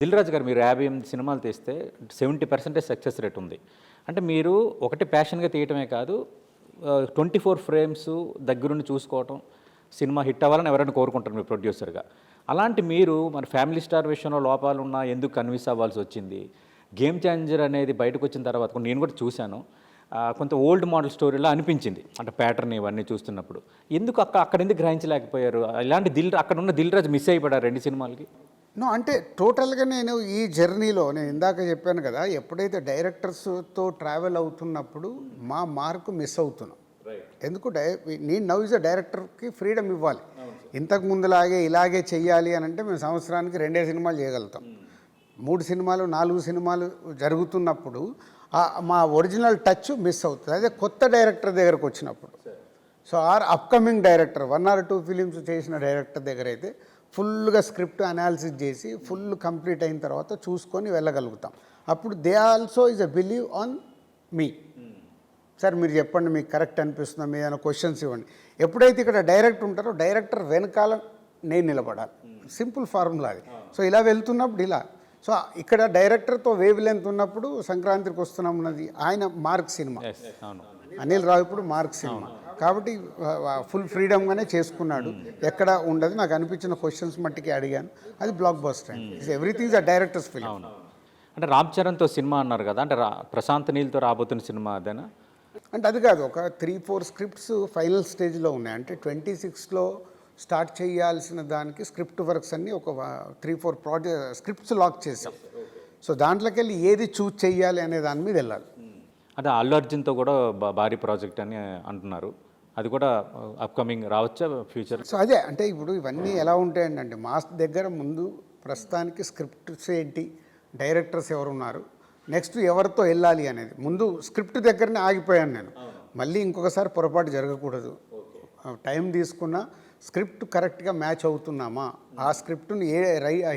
దిల్ రాజు గారు మీరు 58 సినిమాలు తీస్తే 70% సక్సెస్ రేట్ ఉంది. అంటే మీరు ఒకటి ప్యాషన్‌గా తీయటమే కాదు 24 ఫ్రేమ్స్ దగ్గరుండి చూసుకోవటం, సినిమా హిట్ అవ్వాలని ఎవరైనా కోరుకుంటారు మీరు ప్రొడ్యూసర్‌గా. అలాంటి మీరు మరి ఫ్యామిలీ స్టార్ విషయంలో లోపాలున్నా ఎందుకు కన్విన్స్ అవ్వాల్సొచ్చింది? గేమ్ చేంజర్ అనేది బయటకొచ్చిన తర్వాత నేను కూడా చూశాను. కొంత ఓల్డ్ మోడల్ స్టోరీలా అనిపించింది. అంటే ప్యాటర్న్ ఇవన్నీ చూస్తున్నప్పుడు. ఎందుకు అక్కడెందుకు గ్రహించలేకపోయారు? ఇలాంటి అక్కడున్న దిల్ రాజు మిస్ అయిపోయాడా 2 సినిమాలకి? నో అంటే టోటల్గా నేను ఈ జర్నీలో నేను ఇందాక చెప్పాను కదా, ఎప్పుడైతే డైరెక్టర్స్తో ట్రావెల్ అవుతున్నప్పుడు మా మార్కు మిస్ అవుతున్నాం. ఎందుకు నేను నవ్ ఇస్ అ డైరెక్టర్కి ఫ్రీడమ్ ఇవ్వాలి. ఇంతకు ముందులాగే ఇలాగే చెయ్యాలి అని అంటే మేము సంవత్సరానికి 2 సినిమాలు చేయగలుగుతాం. 3 సినిమాలు 4 సినిమాలు జరుగుతున్నప్పుడు మా ఒరిజినల్ టచ్ మిస్ అవుతుంది. అదే కొత్త డైరెక్టర్ దగ్గరకు వచ్చినప్పుడు, so upcoming director 1 or 2 films చేసిన డైరెక్టర్ దగ్గర అయితే ఫుల్గా స్క్రిప్ట్ అనాలిసిస్ చేసి ఫుల్ కంప్లీట్ అయిన తర్వాత చూసుకొని వెళ్ళగలుగుతాం. అప్పుడు they also is a believe on me. Sir మీరు చెప్పండి, మీకు కరెక్ట్ అనిపిస్తుందా, మీ ఏదైనా క్వశ్చన్స్ ఇవ్వండి. ఎప్పుడైతే ఇక్కడ డైరెక్టర్ ఉంటారో డైరెక్టర్ వెనకాల నేను నిలబడాలి. సింపుల్ ఫార్ములా అది. సో ఇలా వెళ్తున్నప్పుడు ఇలా, సో ఇక్కడ డైరెక్టర్తో వేవ్ లెంత్ ఉన్నప్పుడు సంక్రాంతికి వస్తున్నాం ఉన్నది ఆయన మార్క్ సినిమా, అనిల్ రావు ఇప్పుడు మార్క్ సినిమా కాబట్టి ఫుల్ ఫ్రీడమ్గానే చేసుకున్నాడు. ఎక్కడ ఉండదు. నాకు అనిపించిన క్వశ్చన్స్ మట్టికి అడిగాను. అది బ్లాక్ బస్టర్ అండి. Everything is a directors film. అంటే రామ్ చరణ్తో సినిమా అన్నారు కదా, అంటే ప్రశాంత్ నీల్తో రాబోతున్న సినిమా అదేనా? అంటే అది కాదు, ఒక 3-4 స్క్రిప్ట్స్ ఫైనల్ స్టేజ్లో ఉన్నాయి. అంటే 26లో స్టార్ట్ చేయాల్సిన దానికి స్క్రిప్ట్ వర్క్స్ అన్నీ ఒక 3-4 స్క్రిప్ట్స్ లాక్ చేసాం. సో దాంట్లోకి వెళ్ళి ఏది చూజ్ చేయాలి అనే దాని మీద వెళ్ళాలి. అంటే అల్లు అర్జున్తో కూడా భారీ ప్రాజెక్ట్ అని అంటున్నారు. అది కూడా అప్కమింగ్ రావచ్చా ఫ్యూచర్? సో అదే అంటే ఇప్పుడు ఇవన్నీ ఎలా ఉంటాయండి, మాస్ దగ్గర ముందు ప్రస్తుతానికి స్క్రిప్ట్స్ ఏంటి, డైరెక్టర్స్ ఎవరు ఉన్నారు, నెక్స్ట్ ఎవరితో వెళ్ళాలి అనేది ముందు స్క్రిప్ట్ దగ్గరనే ఆగిపోయాను నేను. మళ్ళీ ఇంకొకసారి పొరపాటు జరగకూడదు. టైం తీసుకున్న స్క్రిప్ట్ కరెక్ట్గా మ్యాచ్ అవుతున్నామా, ఆ స్క్రిప్ట్ని ఏ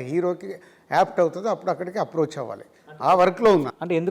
హీరోకి యాప్ట్ అవుతుందో అప్పుడు అక్కడికి అప్రోచ్ అవ్వాలి. ఆ వర్క్లో ఉన్నా. అంటే ఎందుకు